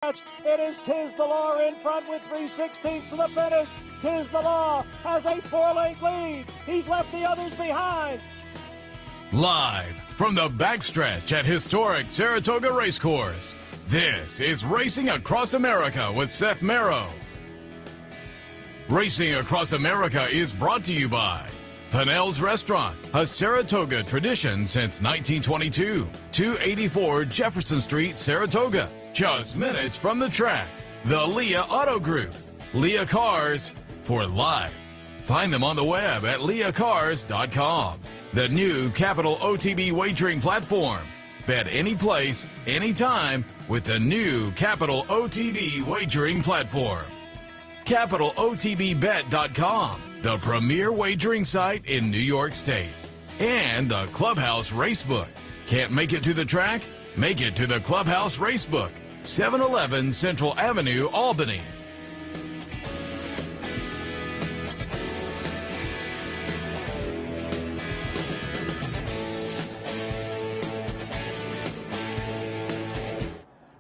It is Tiz the Law in front with 3/16 to the finish. Tiz the Law has a 4-length lead. He's left the others behind. Live from the backstretch at historic Saratoga Race Course, this is Racing Across America with Seth Merrow. Racing Across America is brought to you by Pinnell's Restaurant, a Saratoga tradition since 1922. 284 Jefferson Street, Saratoga, just minutes from the track. The Leah Auto Group, Leah Cars for life. Find them on the web at leahcars.com. The new Capital OTB wagering platform. Bet any place, anytime with the new Capital OTB wagering platform. CapitalOTBBet.com, the premier wagering site in New York State. And the Clubhouse Racebook. Can't make it to the track? Make it to the Clubhouse Racebook, 711 Central Avenue, Albany.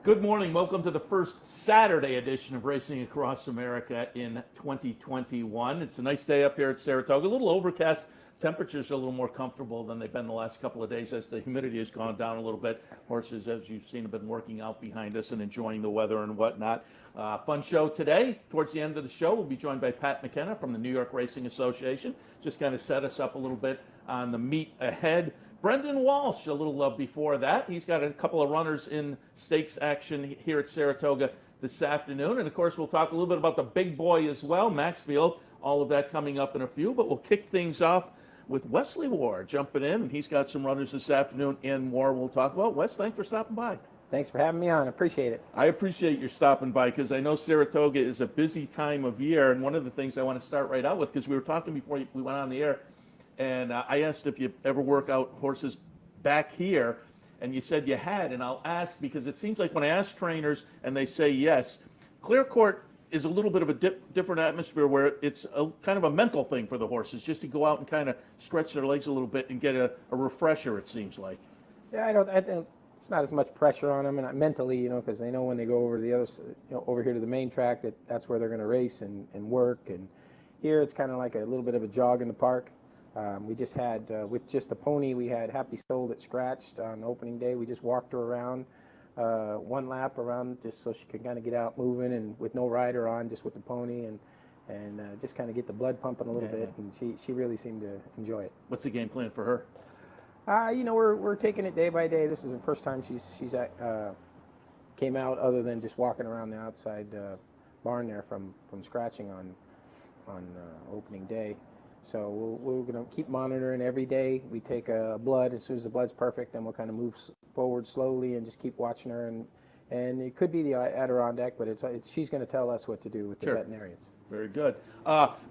Good morning. Welcome to the first Saturday edition of Racing Across America in 2021. It's a nice day up here at Saratoga. A little overcast. Temperatures are a little more comfortable than they've been the last couple of days as the humidity has gone down a little bit. Horses, as you've seen, have been working out behind us and enjoying the weather and whatnot. Fun show today. Towards the end of the show, we'll be joined by Pat McKenna from the New York Racing Association. Just kind of set us up a little bit on the meet ahead. Brendan Walsh, a little before that. He's got a couple of runners in stakes action here at Saratoga this afternoon. And, of course, we'll talk a little bit about the big boy as well, Maxfield. All of that coming up in a few. But we'll kick things off with Wes Ward jumping in. He's got some runners this afternoon and more we'll talk about. Wes, thanks for stopping by. Thanks for having me on. Appreciate it. I appreciate your stopping by because I know Saratoga is a busy time of year. And one of the things I want to start right out with, because we were talking before we went on the air, and I asked if you ever work out horses back here, and you said you had. And I'll ask because it seems like when I ask trainers and they say yes, clear court is a little bit of a different atmosphere where it's a kind of a mental thing for the horses just to go out and kind of stretch their legs a little bit and get a refresher, it seems like. Yeah, I think it's not as much pressure on them, and mentally, because they know when they go over to the other, over here to the main track, that's where they're going to race and work. And here it's kind of like a little bit of a jog in the park. We just had, with just a pony, we had Happy Soul that scratched on opening day. We just walked her around, one lap around just so she could kind of get out moving and with no rider on, just with the pony and just kind of get the blood pumping a little bit. And she really seemed to enjoy it. What's the game plan for her? We're taking it day by day. This is the first time she's came out other than just walking around the outside barn there from scratching on opening day. So we're going to keep monitoring every day. We take blood. As soon as the blood's perfect, then we'll kind of move forward slowly and just keep watching her. And it could be the Adirondack, but she's going to tell us what to do with the veterinarians. Very good.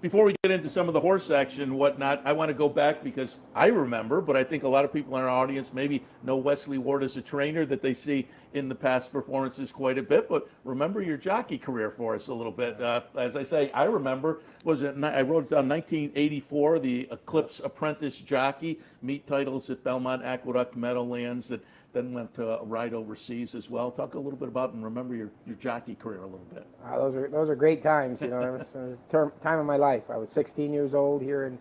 Before we get into some of the horse action and whatnot, I want to go back because I remember, but I think a lot of people in our audience maybe know Wes Ward as a trainer that they see in the past performances quite a bit. But remember your jockey career for us a little bit. As I say, I remember, I wrote it down 1984, the Eclipse Apprentice jockey, meet titles at Belmont, Aqueduct, Meadowlands, that then went to a ride overseas as well. Talk a little bit about and remember your jockey career a little bit. Those are great times. It was the time of my life. I was 16 years old here, and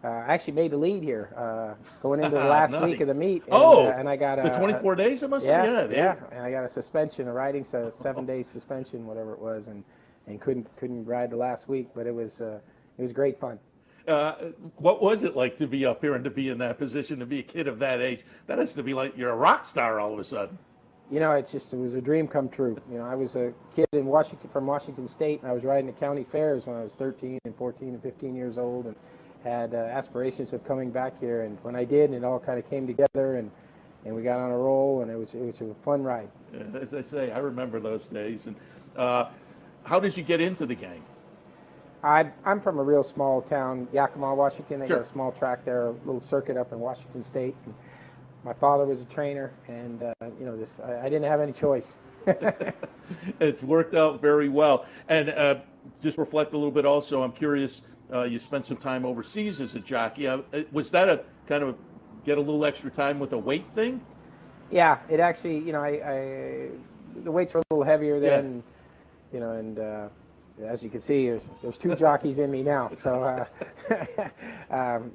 I actually made the lead here going into the last week of the meet. And, and I got the 24 days. It must have been. Yeah. And I got a suspension, a riding 7-day suspension, whatever it was, and couldn't ride the last week. But it was great fun. What was it like to be up here and to be in that position, to be a kid of that age? That has to be like you're a rock star all of a sudden. It was a dream come true. I was a kid in from Washington State, and I was riding the county fairs when I was 13 and 14 and 15 years old, and had aspirations of coming back here. And when I did, it all kind of came together, and we got on a roll, and it was a fun ride. Yeah, as I say, I remember those days. And how did you get into the game? I'm from a real small town, Yakima, Washington. They Sure. got a small track there, a little circuit up in Washington State. And my father was a trainer, and I didn't have any choice. It's worked out very well. And just reflect a little bit also, I'm curious, you spent some time overseas as a jockey. Was that a kind of get a little extra time with a weight thing? Yeah, it actually, I the weights were a little heavier then, you know, and as you can see, there's 2 jockeys in me now. So,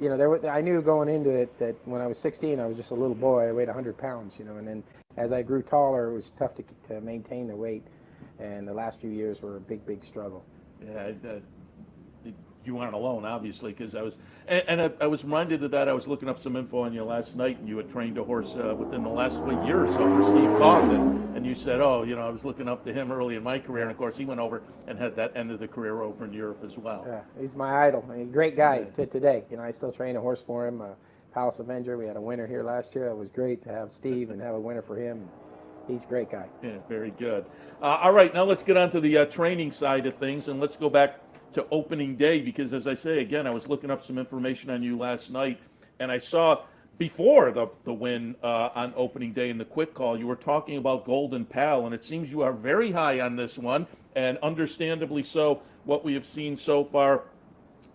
you know, I knew going into it that when I was 16, I was just a little boy. I weighed 100 pounds, you know, and then as I grew taller, it was tough to maintain the weight. And the last few years were a big, big struggle. Yeah, you weren't alone, obviously, because I was reminded of that. I was looking up some info on you last night, and you had trained a horse within the last year or so for Steve Cogden, and you said, oh, you know, I was looking up to him early in my career, and of course he went over and had that end of the career over in Europe as well. Yeah, he's my idol. I mean, great guy to today. You know, I still train a horse for him, Palace Avenger. We had a winner here last year. It was great to have Steve and have a winner for him. He's a great guy. Yeah, very good. All right, now let's get on to the training side of things, and let's go back to opening day, because as I say, again, I was looking up some information on you last night, and I saw before the win on opening day in the quick call, you were talking about Golden Pal, and it seems you are very high on this one, and understandably so. What we have seen so far,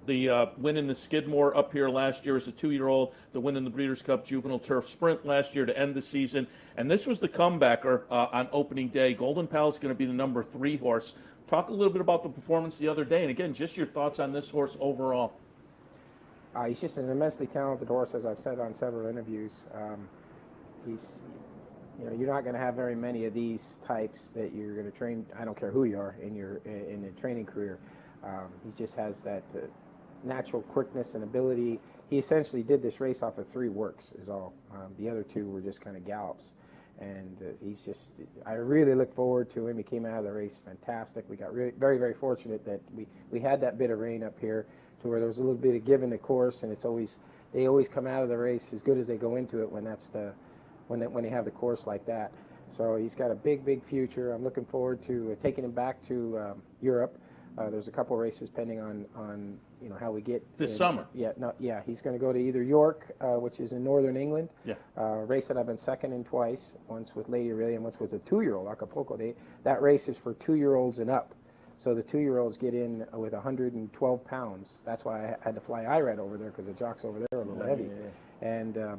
the win in the Skidmore up here last year as a 2-year-old, the win in the Breeders' Cup Juvenile Turf Sprint last year to end the season, and this was the comebacker on opening day. Golden Pal is going to be the number 3 horse. Talk a little bit about the performance the other day, and again, just your thoughts on this horse overall. He's just an immensely talented horse, as I've said on several interviews. He's, you know, you're not going to have very many of these types that you're going to train. I don't care who you are in a training career. He just has that natural quickness and ability. He essentially did this race off of 3 works, is all. The other 2 were just kind of gallops. And he's just, I really look forward to him. He came out of the race fantastic. We got very, very fortunate that we had that bit of rain up here to where there was a little bit of give in the course, and they always come out of the race as good as they go into it when they have the course like that. So he's got a big, big future. I'm looking forward to taking him back to Europe. There's a couple races pending on you know how we get this summer. Yeah, he's going to go to either York, which is in northern England. Yeah. Race that I've been second in twice, once with Lady Aurelia and once with a 2-year-old Acapulco. That race is for 2-year-olds and up. So the 2-year-olds get in with 112 pounds. That's why I had to fly IRAD over there, because the jocks over there are a little heavy. Yeah.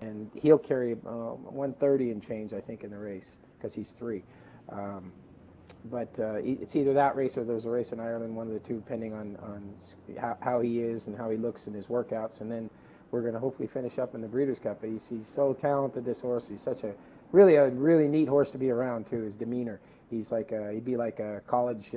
And he'll carry 130 and change, I think, in the race, because he's 3. But it's either that race or there's a race in Ireland, one of the 2, depending on how he is and how he looks in his workouts. And then we're going to hopefully finish up in the Breeders' Cup. But he's so talented, this horse. He's such a really neat horse to be around, too, his demeanor. He's like he'd be like a college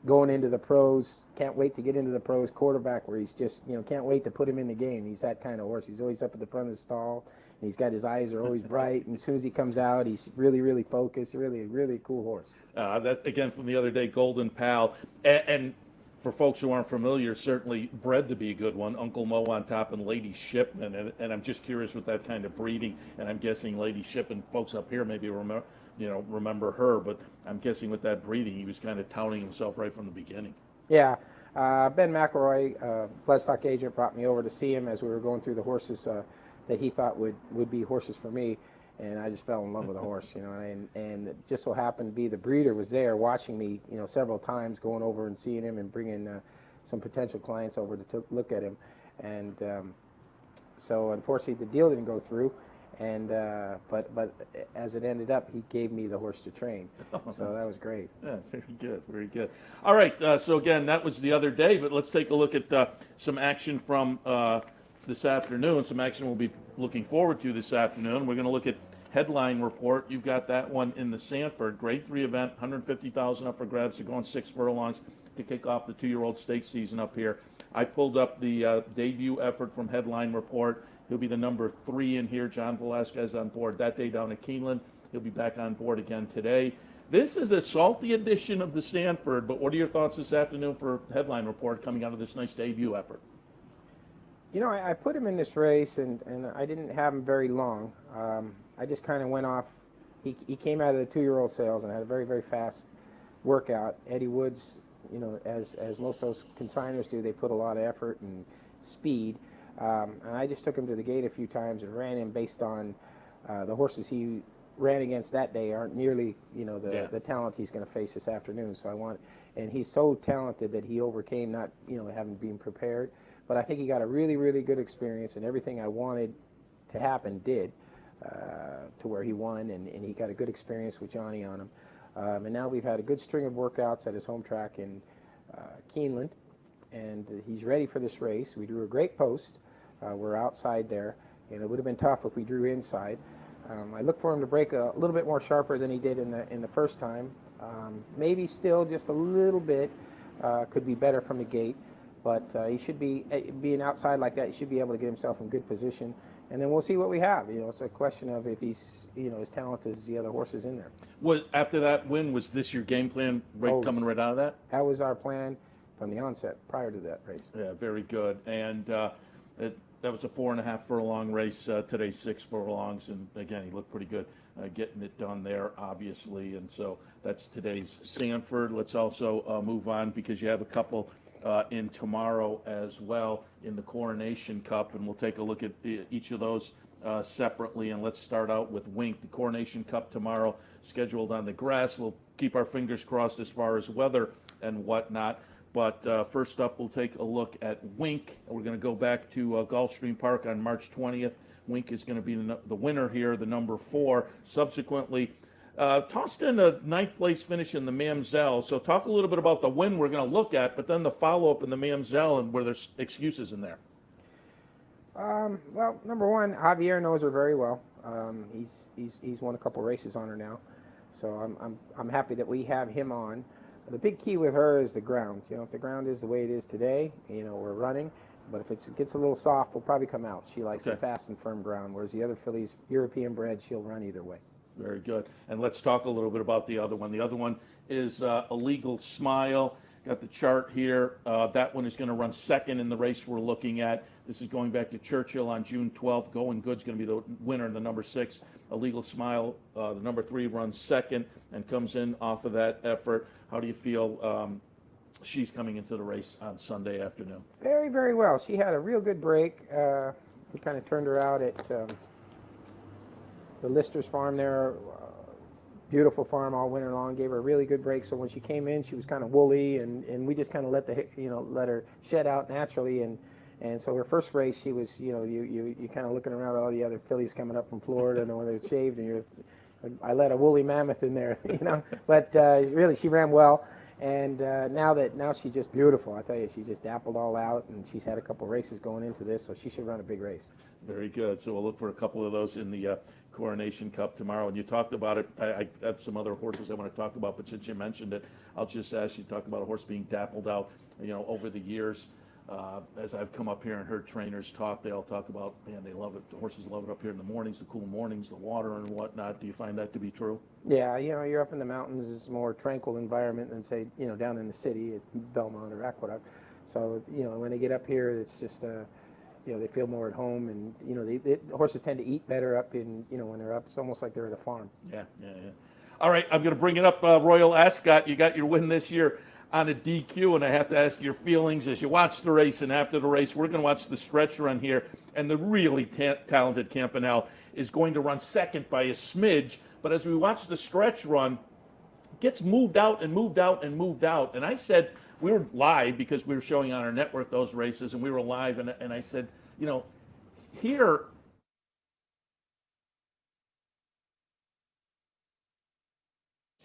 going into the pros, can't wait to get into the pros quarterback, where he's just, you know, can't wait to put him in the game. He's that kind of horse. He's always up at the front of the stall, and he's got his eyes are always bright, and as soon as he comes out, he's really, really focused. Really cool horse. That, again, from the other day, Golden Pal. And for folks who aren't familiar, certainly bred to be a good one. Uncle Mo on top and Lady Shipman, and I'm just curious with that kind of breeding, and I'm guessing Lady Shipman, folks up here maybe remember her, but I'm guessing with that breeding, he was kind of touting himself right from the beginning. Yeah. Ben McElroy, bloodstock agent, brought me over to see him as we were going through the horses that he thought would be horses for me, and I just fell in love with the horse, you know, and it just so happened to be the breeder was there watching me, you know, several times, going over and seeing him and bringing some potential clients over to look at him, and so unfortunately the deal didn't go through. And but as it ended up, he gave me the horse to train, so that was great. Yeah, very good. All right, so again, that was the other day, but let's take a look at some action from this afternoon. Some action we'll be looking forward to this afternoon. We're going to look at Headline Report. You've got that one in the Sanford Grade 3 event, $150,000 up for grabs. They're going 6 furlongs to kick off the 2-year-old stakes season up here. I pulled up the debut effort from Headline Report. He'll be the number 3 in here. John Velasquez on board that day down at Keeneland. He'll be back on board again today. This is a salty edition of the Stanford, but what are your thoughts this afternoon for Headline Report coming out of this nice debut effort? You know, I put him in this race, and I didn't have him very long. I just kind of went off. He came out of the 2-year-old sales and had a very, very fast workout. Eddie Woods, you know, as most of those consigners do, they put a lot of effort and speed. And I just took him to the gate a few times and ran him based on the horses he ran against that day aren't nearly, you know, the talent he's going to face this afternoon. So and he's so talented that he overcame not, you know, having been prepared. But I think he got a really, really good experience, and everything I wanted to happen did. to where he won, and he got a good experience with Johnny on him. And now we've had a good string of workouts at his home track in Keeneland, and he's ready for this race. We drew a great post. We're outside there, and it would have been tough if we drew inside. I look for him to break a little bit more sharper than he did in the first time. Maybe still just a little bit could be better from the gate, but he should be being outside like that. He should be able to get himself in good position, and then we'll see what we have. It's a question of if he's as talented as the other horses in there. Well, after that win, was this your game plan coming right out of that? That was our plan from the onset prior to that race. Yeah, very good. And that was a 4.5 furlong race. Today 6 furlongs, and again, he looked pretty good getting it done there, obviously. And so that's today's Sanford. Let's also move on because you have a couple in tomorrow as well in the Coronation Cup, and we'll take a look at each of those separately. And let's start out with Wink. The Coronation Cup tomorrow, scheduled on the grass. We'll keep our fingers crossed as far as weather and whatnot. But first up, we'll take a look at Wink. We're going to go back to Gulfstream Park on March 20th. Wink is going to be the winner here, the number 4. Subsequently, tossed in a 9th place finish in the Mamzelle. So talk a little bit about the win we're going to look at, but then the follow-up in the Mamzelle and where there's excuses in there. Well, number one, Javier knows her very well. He's won a couple races on her now, so I'm happy that we have him on. The big key with her is the ground. If the ground is the way it is today, we're running. But if it gets a little soft, we'll probably come out. She likes the fast and firm ground, whereas the other fillies, European bred, she'll run either way. Very good. And let's talk a little bit about the other one. The other one is Illegal Smile. Got the chart here. That one is going to run second in the race we're looking at. This is going back to Churchill on June 12th. Going Good's going to be the winner in the number 6. Illegal Smile, the number 3, runs second and comes in off of that effort. How do you feel she's coming into the race on Sunday afternoon? Very, very well. She had a real good break. We kind of turned her out at the Lister's farm there. Beautiful farm all winter long. Gave her a really good break. So when she came in, she was kind of woolly, and we just kind of let her shed out naturally. And so her first race, she was you kind of looking around at all the other fillies coming up from Florida, and when they're shaved, and I let a woolly mammoth in there, But really, she ran well. And now she's just beautiful. I tell you, she's just dappled all out, and she's had a couple races going into this, so she should run a big race. Very good. So we'll look for a couple of those in the Coronation Cup tomorrow. And you talked about it. I have some other horses I want to talk about, but since you mentioned it, I'll just ask you to talk about a horse being dappled out, over the years. As I've come up here and heard trainers talk, they all talk about, man, they love it. The horses love it up here in the mornings, the cool mornings, the water and whatnot. Do you find that to be true? Yeah, you're up in the mountains. It's a more tranquil environment than, say, down in the city at Belmont or Aqueduct. So, when they get up here, it's just, they feel more at home, and, the horses tend to eat better up in, when they're up. It's almost like they're at a farm. Yeah. All right, I'm going to bring it up, Royal Ascot. You got your win this year on a DQ, and I have to ask your feelings as you watch the race and after the race. We're going to watch the stretch run here, and the really talented Campanelle is going to run second by a smidge, but as we watch the stretch run, gets moved out and moved out and moved out. And I said, we were live because we were showing on our network those races, and we were live, and I said,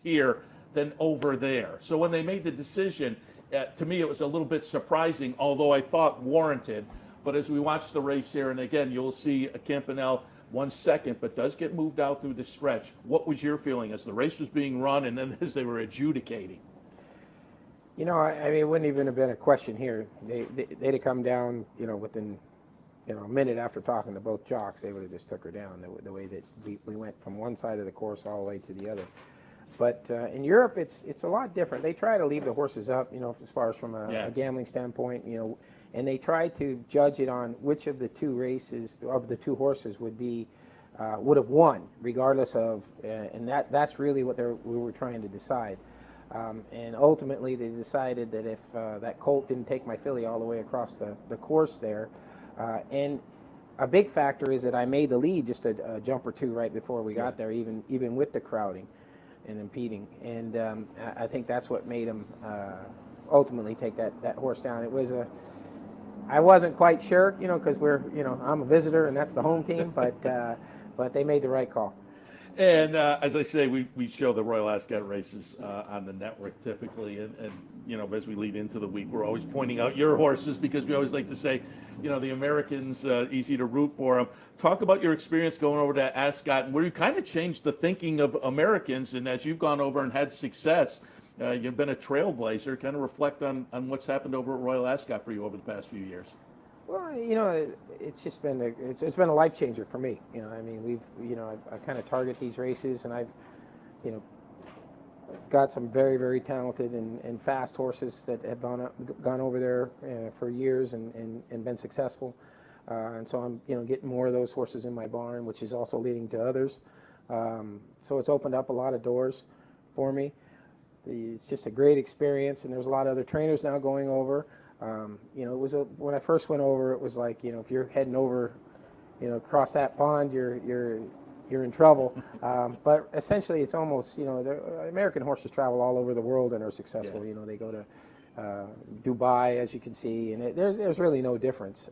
here than over there. So when they made the decision, to me it was a little bit surprising, although I thought warranted. But as we watch the race here, and again, you'll see a Campanelle 1 second, but does get moved out through the stretch. What was your feeling as the race was being run and then as they were adjudicating? I mean, it wouldn't even have been a question here. They'd have come down, within, a minute after talking to both jocks, they would have just took her down the way that we went from one side of the course all the way to the other. But in Europe, it's a lot different. They try to leave the horses up, as far as from a gambling standpoint, and they try to judge it on which of the two horses would have won, regardless of, and that's really what we were trying to decide. And ultimately, they decided that if that colt didn't take my filly all the way across the course there, and a big factor is that I made the lead just a jump or two right before we got there, even with the crowding and impeding, and I think that's what made him ultimately take that horse down. It was I wasn't quite sure, because I'm a visitor and that's the home team, but but they made the right call. And as I say, we show the Royal Ascot races on the network typically, and as we lead into the week, we're always pointing out your horses because we always like to say, the Americans, easy to root for them. Talk about your experience going over to Ascot, where you kind of changed the thinking of Americans, and as you've gone over and had success, you've been a trailblazer. Kind of reflect on what's happened over at Royal Ascot for you over the past few years. Well, it's just been it's been a life changer for me. I mean, I kind of target these races, and I've, got some very, very talented and fast horses that have gone over there for years and been successful. And so I'm, getting more of those horses in my barn, which is also leading to others. So it's opened up a lot of doors for me. It's just a great experience, and there's a lot of other trainers now going over. It was when I first went over, it was like, if you're heading over, across that pond, you're in trouble. But essentially, it's almost, the American horses travel all over the world and are successful. Yeah. They go to Dubai, as you can see, and there's really no difference.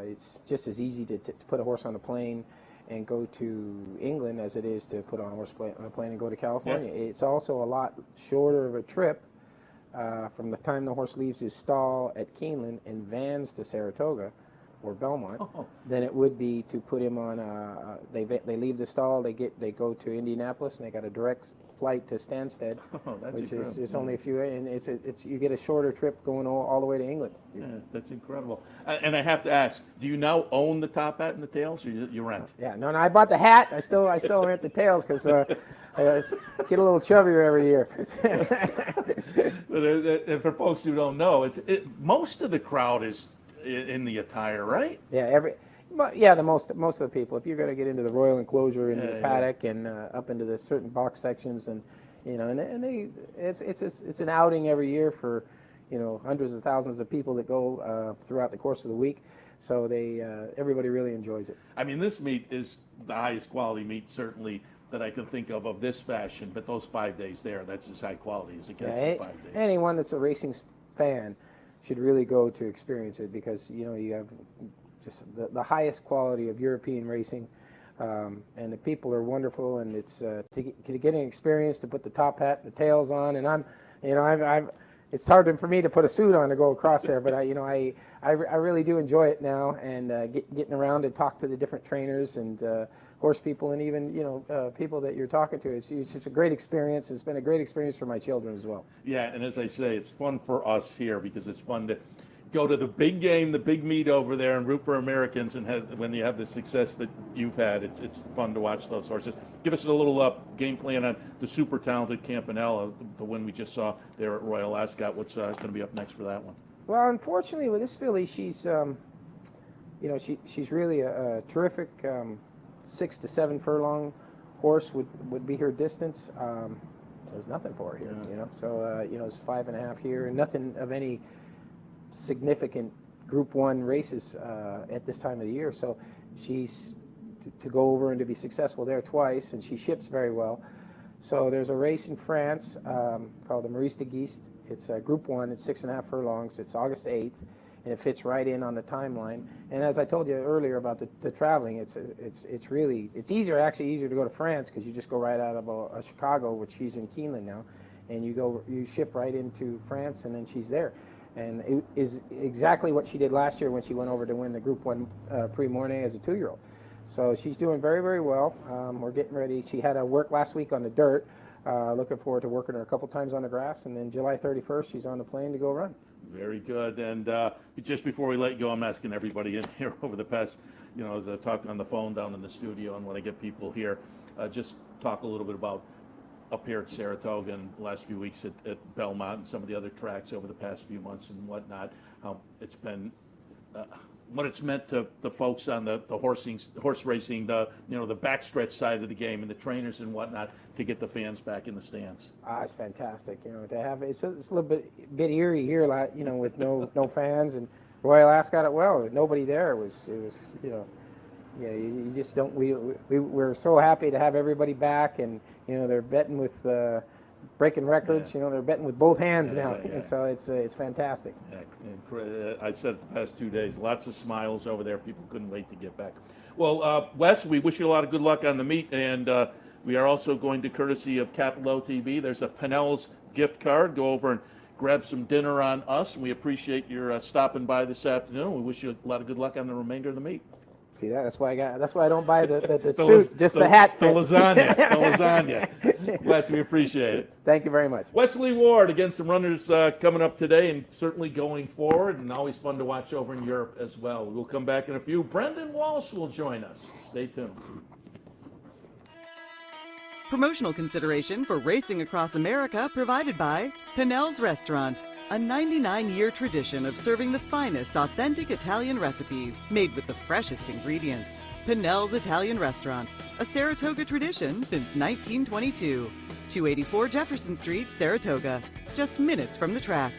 It's just as easy to put a horse on a plane and go to England as it is to put on a horse on a plane and go to California. Yeah. It's also a lot shorter of a trip. From the time the horse leaves his stall at Keeneland and vans to Saratoga or Belmont, than it would be to put him on. They leave the stall, they go to Indianapolis, and they got a direct flight to Stansted, which is only a few, and it's you get a shorter trip going all the way to England. Yeah, that's incredible. And I have to ask, do you now own the top hat and the tails, or you rent? Yeah, no, I bought the hat. I still rent the tails because I get a little chubbier every year. But for folks who don't know, most of the crowd is in the attire, right? Yeah, most of the people. If you're going to get into the royal enclosure, into the paddock, and up into the certain box sections, and it's an outing every year for hundreds of thousands of people that go throughout the course of the week. So everybody really enjoys it. I mean, this meet is the highest quality meet certainly that I can think of this fashion, but those 5 days there, that's as high quality as it gets for 5 days. Anyone that's a racing fan should really go to experience it because, you have just the highest quality of European racing, and the people are wonderful, and it's to get an experience to put the top hat and the tails on, and it's hard for me to put a suit on to go across there, but I really do enjoy it now, and getting around to talk to the different trainers and horse people, and even people that you're talking to. It's just a great experience. It's been a great experience for my children as well. Yeah, and as I say, it's fun for us here because it's fun to go to the big game, the big meet over there, and root for Americans. And when you have the success that you've had, it's fun to watch those horses. Give us a little game plan on the super talented Campanella, the one we just saw there at Royal Ascot. What's going to be up next for that one? Well, unfortunately, with this filly, she's she's really a terrific 6 to 7 furlong horse would be her distance. There's nothing for her here, So it's 5.5 here, and nothing of any significant Group 1 races at this time of the year. So she's to go over and to be successful there twice, and she ships very well. So there's a race in France called the Maurice de Guist. It's a Group 1. It's 6.5 furlongs. It's August 8th. And it fits right in on the timeline. And as I told you earlier about the traveling, it's easier to go to France because you just go right out of Chicago, which she's in Keeneland now, and you ship right into France, and then she's there. And it is exactly what she did last year when she went over to win the Group 1 Prix Mornay as a 2-year-old. So she's doing very, very well. We're getting ready. She had a work last week on the dirt. Looking forward to working her a couple times on the grass, and then July 31st she's on the plane to go run. Very good. And just before we let you go, I'm asking everybody in here over the past, as I talked on the phone down in the studio, and when I get people here, just talk a little bit about up here at Saratoga and the last few weeks at Belmont and some of the other tracks over the past few months and whatnot, how it's been, what it's meant to the folks on the horse racing, the backstretch side of the game, and the trainers and whatnot, to get the fans back in the stands. It's fantastic. To have it's a little bit eerie here, with no fans, and Royal Ascot. Well, nobody there. It was you just don't. We're so happy to have everybody back, and they're betting with breaking records. Yeah. They're betting with both hands now, and so it's fantastic. Yeah, I've said it the past 2 days, lots of smiles over there. People couldn't wait to get back. Well, Wes, we wish you a lot of good luck on the meet, and we are also going to, courtesy of Capital OTB, there's a Pinnell's gift card. Go over and grab some dinner on us. We appreciate your stopping by this afternoon. We wish you a lot of good luck on the remainder of the meet. See that? That's why I don't buy the suit, just the hat. The lasagna. Wes, we appreciate it. Thank you very much. Wesley Ward, again, some runners coming up today and certainly going forward, and always fun to watch over in Europe as well. We'll come back in a few. Brendan Walsh will join us. Stay tuned. Promotional consideration for Racing Across America provided by Pinnell's Restaurant, a 99-year tradition of serving the finest authentic Italian recipes made with the freshest ingredients. Pinnell's Italian Restaurant, a Saratoga tradition since 1922. 284 Jefferson Street, Saratoga, just minutes from the track.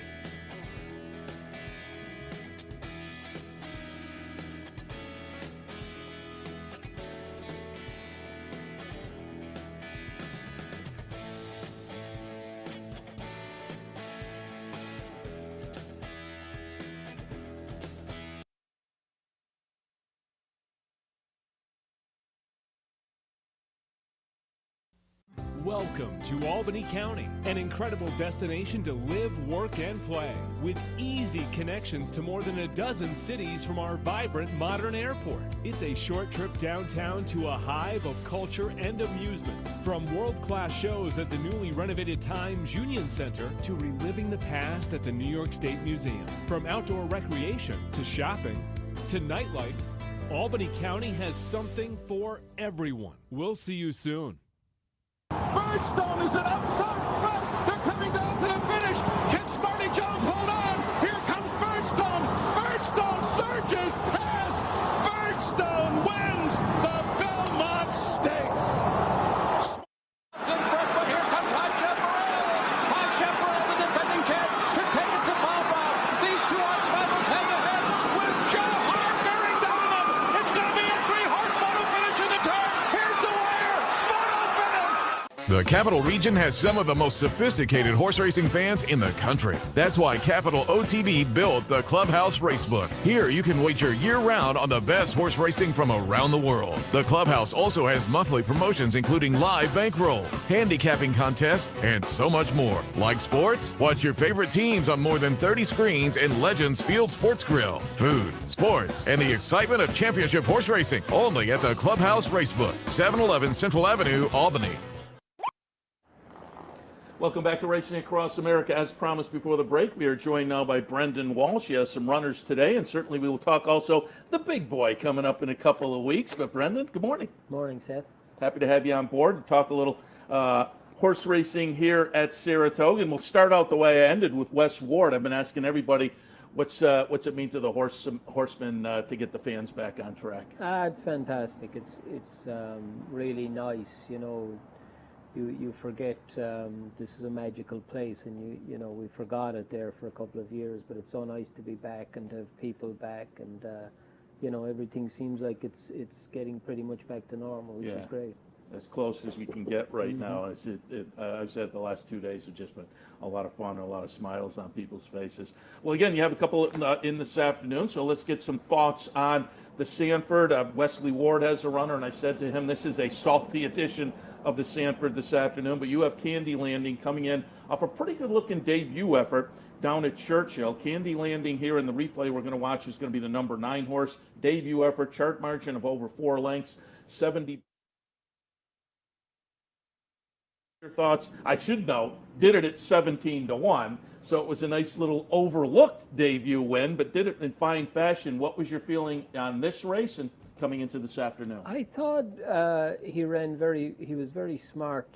Welcome to Albany County, an incredible destination to live, work, and play, with easy connections to more than a dozen cities from our vibrant modern airport. It's a short trip downtown to a hive of culture and amusement, from world-class shows at the newly renovated Times Union Center to reliving the past at the New York State Museum. From outdoor recreation to shopping to nightlife, Albany County has something for everyone. We'll see you soon. Birdstone is an outside front. They're coming down to the finish. Can Smarty Jones hold on? Here comes Birdstone. Birdstone surges past. Birdstone wins the Belmont Stakes. In front, but here comes High Chaparral. High Chaparral, the defending champ, to take it to Bob. These two arch rivals head to head with Joe Hart bearing down on them. It's going to be a three-horse photo finish in the turn. Here's the wire. Photo finish. The Capital Region has some of the most sophisticated horse racing fans in the country. That's why Capital OTB built the Clubhouse Racebook. Here you can wager year-round on the best horse racing from around the world. The Clubhouse also has monthly promotions including live bankrolls, handicapping contests, and so much more. Like sports? Watch your favorite teams on more than 30 screens in Legends Field Sports Grill. Food, sports, and the excitement of championship horse racing only at the Clubhouse Racebook, 711 Central Avenue, Albany. Welcome back to Racing Across America. As promised before the break, we are joined now by Brendan Walsh. He has some runners today, and certainly we will talk also the big boy coming up in a couple of weeks. But Brendan, good morning. Morning, Seth. Happy to have you on board to talk a little horse racing here at Saratoga. And we'll start out the way I ended with Wes Ward. I've been asking everybody what's it mean to the horsemen to get the fans back on track. It's fantastic. It's really nice, you know. You forget this is a magical place, and you know we forgot it there for a couple of years, but it's so nice to be back and to have people back, and you know everything seems like it's getting pretty much back to normal, which is great. As close as we can get right now. I've said the last 2 days have just been a lot of fun and a lot of smiles on people's faces. Well, again, you have a couple in this afternoon, so let's get some thoughts on the Sanford. Wesley Ward has a runner, and I said to him, this is a salty edition of the Sanford this afternoon, but you have Candy Landing coming in off a pretty good-looking debut effort down at Churchill. Candy Landing here in the replay we're going to watch is going to be the number 9 horse. Debut effort, chart margin of over 4 lengths, 70. Your thoughts? I should know, did it at 17-1, so it was a nice little overlooked debut win, but did it in fine fashion. What was your feeling on this race and coming into this afternoon? I thought he was very smart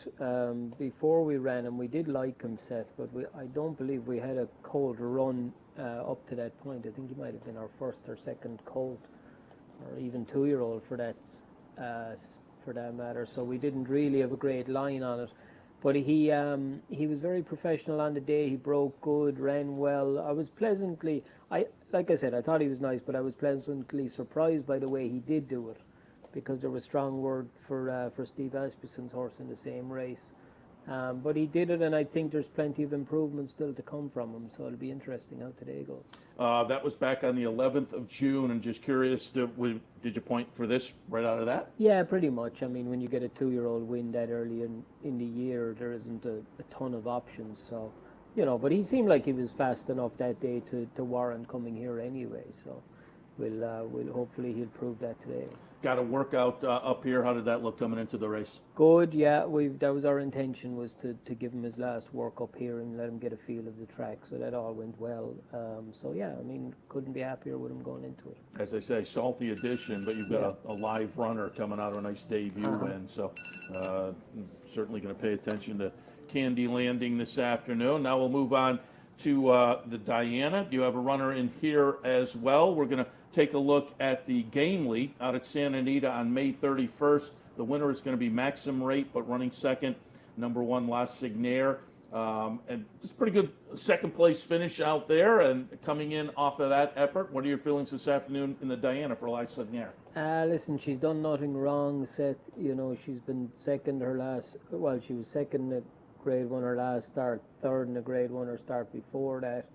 before we ran him. We did like him, Seth, but I don't believe we had a colt run up to that point. I think he might have been our first or second colt, or even 2-year-old for that matter. So we didn't really have a great line on it. But he was very professional on the day. He broke good, ran well. I was pleasantly, like I said, I thought he was nice, but I was pleasantly surprised by the way he did do it, because there was strong word for Steve Asmussen's horse in the same race. But he did it, and I think there's plenty of improvement still to come from him, so it'll be interesting how today goes. That was back on the 11th of June, and just curious, did you point for this right out of that? Yeah, pretty much. I mean, when you get a 2-year-old win that early in the year, there isn't a ton of options, so, you know, but he seemed like he was fast enough that day to warrant coming here anyway, so we'll hopefully he'll prove that today. Got a workout up here. How did that look coming into the race? Good, yeah. That was our intention, was to give him his last work up here and let him get a feel of the track. So that all went well. So yeah, I mean, couldn't be happier with him going into it. As I say, salty addition, but you've got a live runner coming out of a nice debut win. So certainly going to pay attention to Candy Landing this afternoon. Now we'll move on to the Diana. You have a runner in here as well. We're going to take a look at the Gamely out at Santa Anita on May 31st. The winner is going to be Maxim Rate, but running second, number 1 La Signaire. And it's a pretty good second place finish out there. And coming in off of that effort, what are your feelings this afternoon in the Diana for La Signaire? Listen, she's done nothing wrong, Seth. You know, she's been second she was second at Grade 1 her last start, third in the Grade 1 her start before that.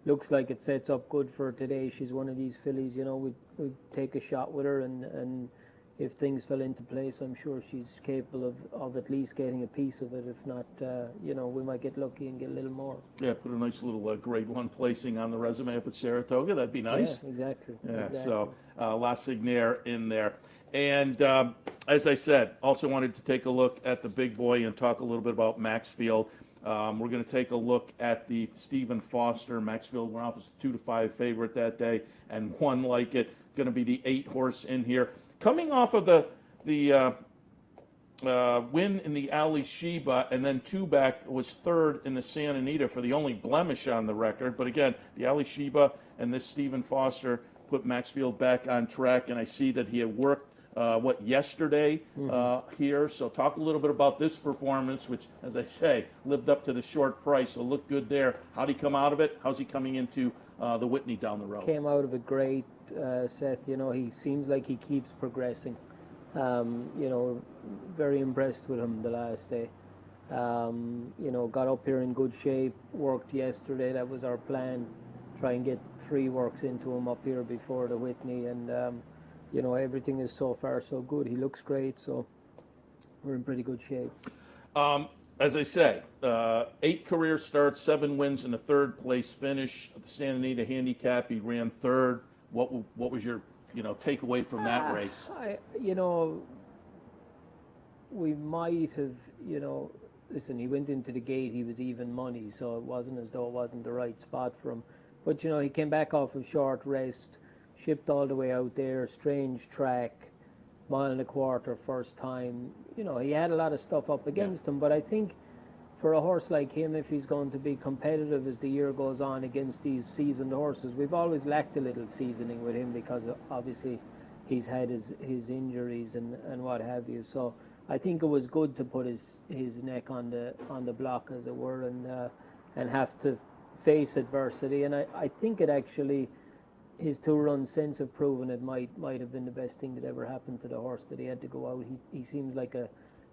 Looks like it sets up good for today. She's one of these fillies, you know, we'd take a shot with her, and if things fell into place, I'm sure she's capable of at least getting a piece of it. If not, you know, we might get lucky and get a little more. Yeah, put a nice little Grade 1 placing on the resume up at Saratoga. That'd be nice. Yeah, exactly. Yeah, exactly. So La Signaire in there. And as I said, also wanted to take a look at the big boy and talk a little bit about Maxfield. We're going to take a look at the Stephen Foster. Maxfield went off as a 2-5 favorite that day, and one like it. Going to be the 8 horse in here. Coming off of the win in the Ali Sheba, and then two-back was third in the Santa Anita for the only blemish on the record. But again, the Ali Sheba and this Stephen Foster put Maxfield back on track, and I see that he had worked yesterday here. So talk a little bit about this performance, which, as I say, lived up to the short price. So looked good there. How'd he come out of it? How's he coming into the Whitney down the road? Came out of it great, Seth. You know, he seems like he keeps progressing. You know, very impressed with him the last day. You know, got up here in good shape, worked yesterday. That was our plan. Try and get 3 works into him up here before the Whitney, and you know, everything is so far so good. He looks great, so we're in pretty good shape. As I say, 8 career starts, 7 wins, and a 3rd place finish at the Santa Anita Handicap. He ran 3rd. What was your takeaway from that race? You know, we might have, you know, listen, he went into the gate, he was even money, so it wasn't as though it wasn't the right spot for him. But, you know, he came back off of short rest, shipped all the way out there, strange track, 1.25 miles first time. You know, he had a lot of stuff up against him, but I think for a horse like him, if he's going to be competitive as the year goes on against these seasoned horses, we've always lacked a little seasoning with him because obviously he's had his injuries and what have you. So I think it was good to put his neck on the block, as it were, and have to face adversity. And I think it actually, his 2 runs since have proven it might have been the best thing that ever happened to the horse, that he had to go out. He seems like a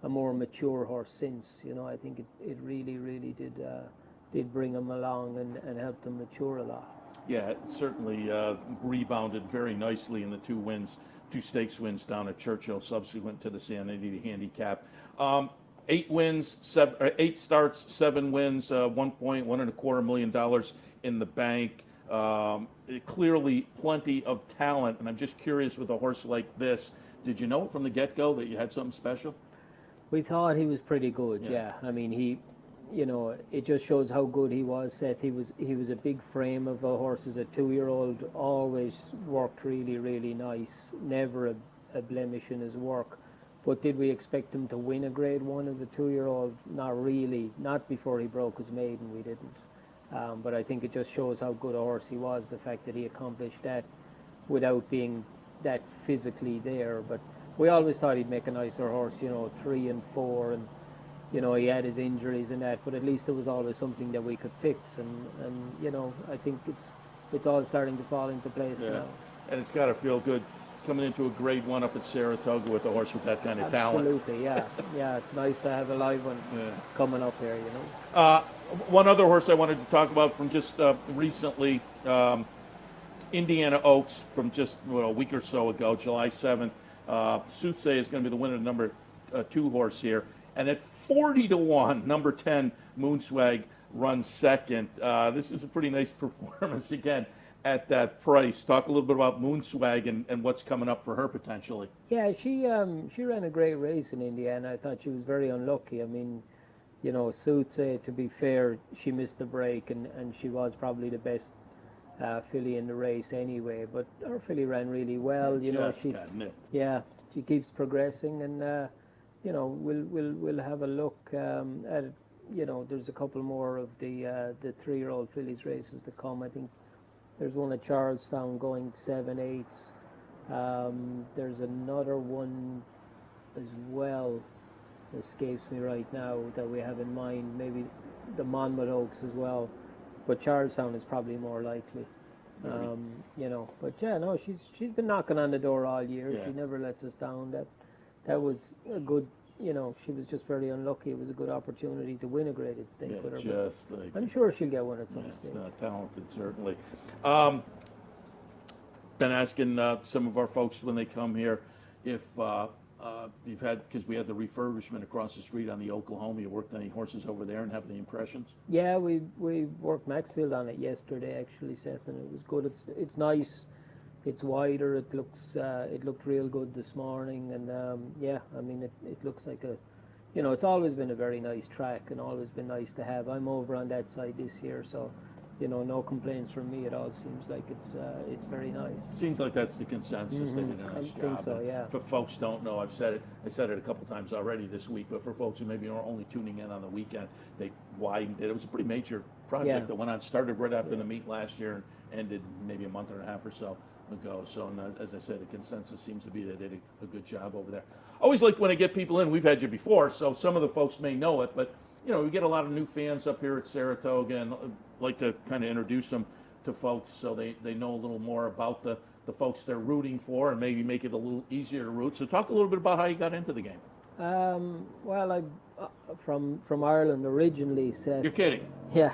more mature horse since. You know, I think it really, really did bring him along and helped him mature a lot. Yeah, it certainly rebounded very nicely in the 2 wins, 2 stakes wins down at Churchill subsequent to the Santa Anita Handicap. 8 wins, 8 starts, 7 wins, $1.25 million in the bank. Clearly plenty of talent, and I'm just curious with a horse like this, did you know from the get-go that you had something special? We thought he was pretty good, yeah. I mean, he, you know, it just shows how good he was, Seth. He was a big frame of a horse as a 2-year-old, always worked really, really nice, never a blemish in his work. But did we expect him to win a Grade 1 as a 2-year-old? Not really, not before he broke his maiden, we didn't. But I think it just shows how good a horse he was, the fact that he accomplished that without being that physically there. But we always thought he'd make a nicer horse, you know, 3 and 4, and you know, he had his injuries and that, but at least there was always something that we could fix, and you know, I think it's all starting to fall into place now. And it's got to feel good coming into a Grade 1 up at Saratoga with a horse with that kind of talent. Absolutely, yeah. Yeah, it's nice to have a live one coming up here, you know. One other horse I wanted to talk about from just recently, Indiana Oaks, from just a week or so ago, July 7th. Soothsay is going to be the winner of the number 2 horse here. And at 40-1, number 10, Moonswag, runs second. This is a pretty nice performance again at that price. Talk a little bit about Moonswag and what's coming up for her potentially. Yeah, she ran a great race in Indiana. I thought she was very unlucky. I mean, you know, Soothsay, to be fair, she missed the break, and she was probably the best filly in the race anyway. But her filly ran really well. You know, she keeps progressing, and you know, we'll have a look at it. You know, there's a couple more of the 3-year-old fillies races to come. I think there's one at Charlestown going 7/8. There's another one as well, escapes me right now, that we have in mind. Maybe the Monmouth Oaks as well, but Charlestown is probably more likely. You know, but yeah, no, she's been knocking on the door all year. Yeah. She never lets us down. That was a good. You know, she was just very unlucky. It was a good opportunity to win a graded stake with her. I'm sure she'll get one at some stage. Talented, certainly. Been asking some of our folks when they come here if you've had, because we had the refurbishment across the street on the Oklahoma, you worked any horses over there and have any impressions? Yeah, we worked Maxfield on it yesterday, actually, Seth, and it was good. It's nice. It's wider. It looked real good this morning, and yeah, I mean, it looks like a, you know, it's always been a very nice track and always been nice to have. I'm over on that side this year, so, you know, no complaints from me at all. Seems like it's very nice. Seems like that's the consensus. They did a nice job. I think so, yeah. For folks don't know, I said it a couple times already this week, but for folks who maybe are only tuning in on the weekend, they widened it. It was a pretty major project that went on, started right after the meet last year and ended maybe a month and a half or so ago. So, and as I said, the consensus seems to be that they did a good job over there. Always like when I get people in, we've had you before, so some of the folks may know it, but you know, we get a lot of new fans up here at Saratoga, and like to kind of introduce them to folks so they know a little more about the folks they're rooting for, and maybe make it a little easier to root. So talk a little bit about how you got into the game. Well, I from Ireland originally, Seth. You're kidding? Yeah.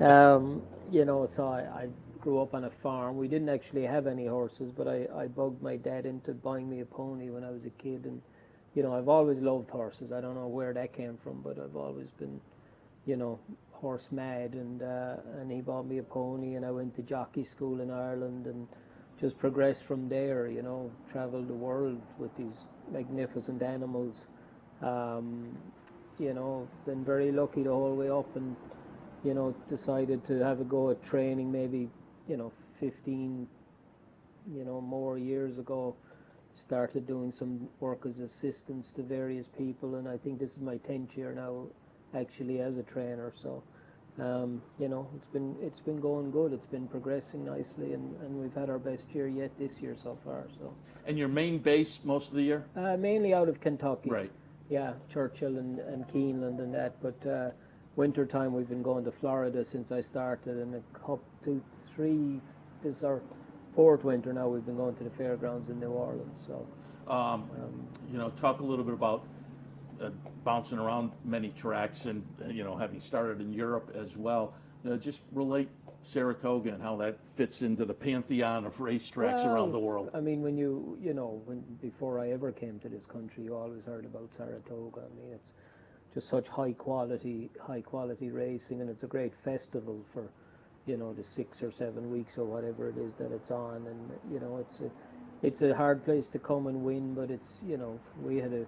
You know, so I grew up on a farm. We didn't actually have any horses, but I bugged my dad into buying me a pony when I was a kid, and you know, I've always loved horses. I don't know where that came from, but I've always been, you know, horse mad, and he bought me a pony, and I went to jockey school in Ireland and just progressed from there, you know, traveled the world with these magnificent animals. You know, been very lucky the whole way up, and you know, decided to have a go at training maybe, you know, 15, you know, more years ago. Started doing some work as assistants to various people, and I think this is my 10th year now actually as a trainer. So you know, it's been going good. It's been progressing nicely, and we've had our best year yet this year so far. So. And your main base most of the year? Mainly out of Kentucky. Right. Yeah, Churchill and Keeneland and that, but winter time we've been going to Florida since I started, and this is our 4th winter now we've been going to the fairgrounds in New Orleans. So, you know, talk a little bit about bouncing around many tracks, and you know, having started in Europe as well. Just relate Saratoga and how that fits into the pantheon of racetracks around the world. I mean, before I ever came to this country, you always heard about Saratoga. I mean, it's just such high quality racing, and it's a great festival for, you know, the 6 or 7 weeks or whatever it is that it's on. And you know, it's a hard place to come and win, but it's, you know, we had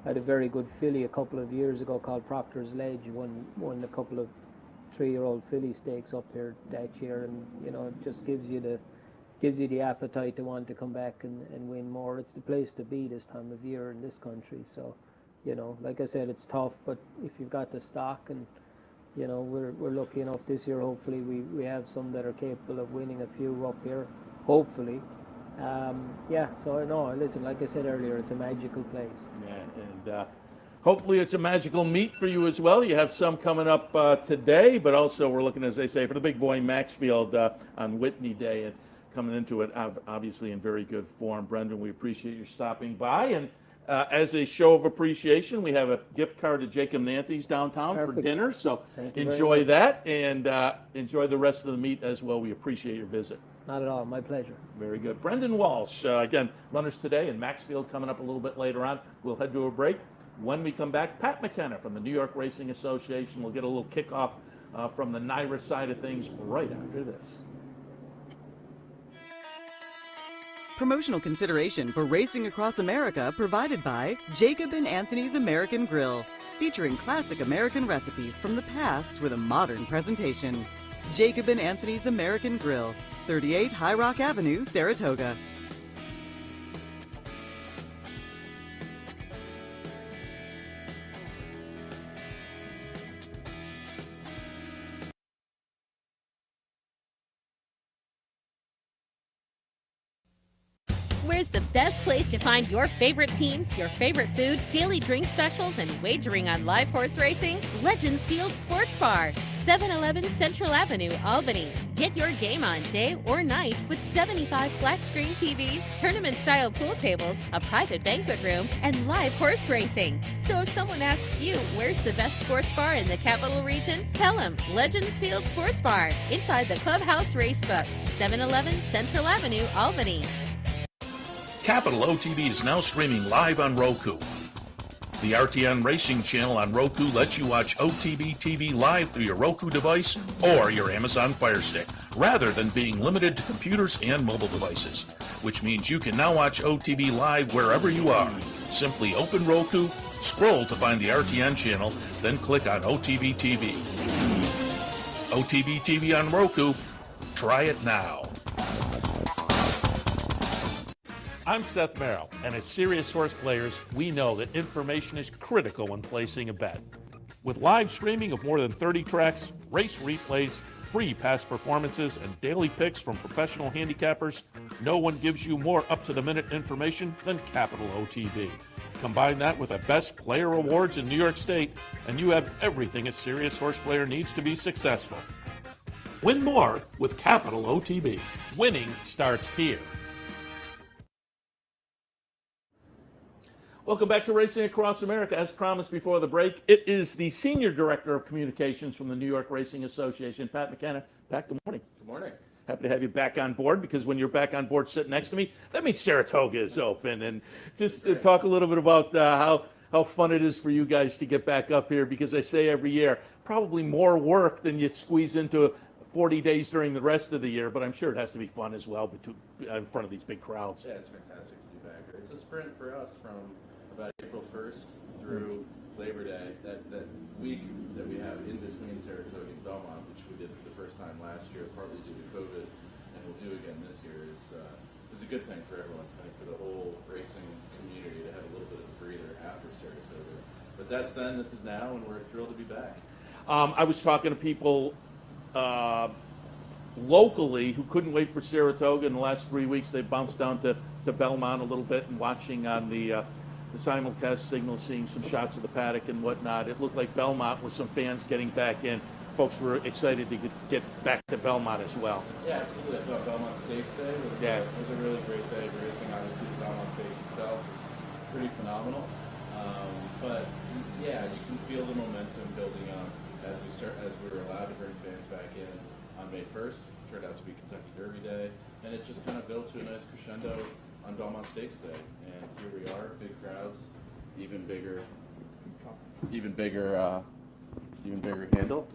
a very good filly a couple of years ago called Proctor's Ledge, won a couple of 3-year-old filly stakes up here that year, and you know, it just gives you the appetite to want to come back and win more. It's the place to be this time of year in this country. So, you know, like I said, it's tough, but if you've got the stock, and you know, we're lucky enough this year, hopefully we have some that are capable of winning a few up here, hopefully. Yeah, so no, listen, like I said earlier, it's a magical place. Yeah, and hopefully it's a magical meet for you as well. You have some coming up today, but also we're looking, as they say, for the big boy Maxfield on Whitney Day, and coming into it obviously in very good form. Brendan, we appreciate your stopping by. And as a show of appreciation, we have a gift card to Jacob Nanthy's downtown for dinner. So enjoy that and enjoy the rest of the meet as well. We appreciate your visit. Not at all. My pleasure. Very good. Brendan Walsh, again, runners today in Maxfield coming up a little bit later on. We'll head to a break. When we come back, Pat McKenna from the New York Racing Association will get a little kickoff from the NYRA side of things right after this. Promotional consideration for Racing Across America provided by Jacob and Anthony's American Grill, featuring classic American recipes from the past with a modern presentation. Jacob and Anthony's American Grill, 38 High Rock Avenue, Saratoga. Where's the best place to find your favorite teams, your favorite food, daily drink specials, and wagering on live horse racing? Legends Field Sports Bar, 711 Central Avenue, Albany. Get your game on day or night with 75 flat-screen TVs, tournament-style pool tables, a private banquet room, and live horse racing. So if someone asks you, where's the best sports bar in the capital region? Tell them Legends Field Sports Bar, inside the Clubhouse Racebook, 711 Central Avenue, Albany. Capital OTB is now streaming live on Roku. The RTN Racing channel on Roku lets you watch OTB TV live through your Roku device or your Amazon Fire Stick, rather than being limited to computers and mobile devices, which means you can now watch OTB live wherever you are. Simply open Roku, scroll to find the RTN channel, then click on OTB TV. OTB TV on Roku. Try it now. I'm Seth Merrow, and as serious horse players, we know that information is critical when placing a bet. With live streaming of more than 30 tracks, race replays, free past performances, and daily picks from professional handicappers, no one gives you more up-to-the-minute information than Capital OTB. Combine that with the best player awards in New York State, and you have everything a serious horse player needs to be successful. Win more with Capital OTB. Winning starts here. Welcome back to Racing Across America. As promised before the break, it is the Senior Director of Communications from the New York Racing Association, Pat McKenna. Pat, good morning. Good morning. Happy to have you back on board, because when you're back on board sitting next to me, that means Saratoga is open. And just talk a little bit about how fun it is for you guys to get back up here, because I say every year, probably more work than you squeeze into 40 days during the rest of the year, but I'm sure it has to be fun as well in front of these big crowds. Yeah, it's fantastic to be back here. It's a sprint for us from about April 1st through Labor Day. That week that we have in between Saratoga and Belmont, which we did for the first time last year, partly due to COVID, and we'll do again this year, is a good thing for everyone. I think for the whole racing community to have a little bit of a breather after Saratoga. But that's then, this is now, and we're thrilled to be back. I was talking to people locally who couldn't wait for Saratoga in the last 3 weeks. They bounced down to Belmont a little bit and watching on the simulcast signal, seeing some shots of the paddock and whatnot. It looked like Belmont with some fans getting back in. Folks were excited to get back to Belmont as well. Yeah, absolutely. I thought Belmont Stakes Day was a really great day of racing. Obviously, the Belmont Stakes itself is pretty phenomenal. But yeah, you can feel the momentum building up as we were allowed to bring fans back in on May 1st. It turned out to be Kentucky Derby Day, and it just kind of built to a nice crescendo on Belmont Stakes Day. And here we are, big crowds, even bigger handle,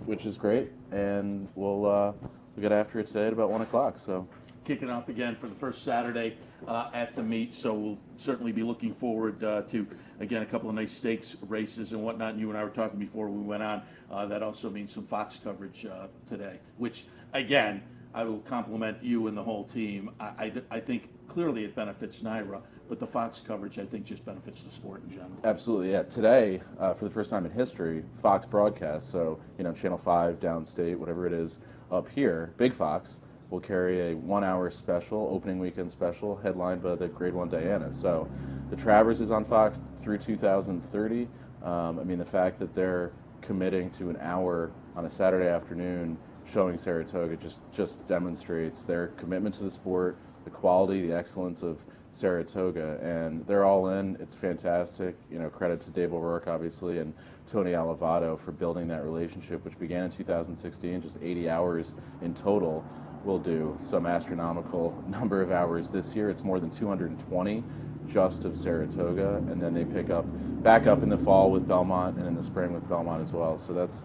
which is great. And we'll get after it today at about 1 o'clock. So kicking off again for the first Saturday at the meet, so we'll certainly be looking forward to, again, a couple of nice stakes races and whatnot. And you and I were talking before we went on, that also means some Fox coverage today, which, again, I will compliment you and the whole team. I think clearly it benefits NYRA, but the Fox coverage, I think, just benefits the sport in general. Absolutely, yeah. Today, for the first time in history, Fox broadcast, so, Channel 5, downstate, whatever it is, up here, Big Fox, will carry a 1-hour special, opening weekend special, headlined by the Grade 1 Diana. So the Travers is on Fox through 2030. The fact that they're committing to an hour on a Saturday afternoon showing Saratoga just demonstrates their commitment to the sport, the quality, the excellence of Saratoga, and they're all in. It's fantastic. You know, credit to Dave O'Rourke, obviously, and Tony Alivato for building that relationship, which began in 2016, just 80 hours in total. We'll do some astronomical number of hours this year. It's more than 220 just of Saratoga, and then they pick up back up in the fall with Belmont and in the spring with Belmont as well. So that's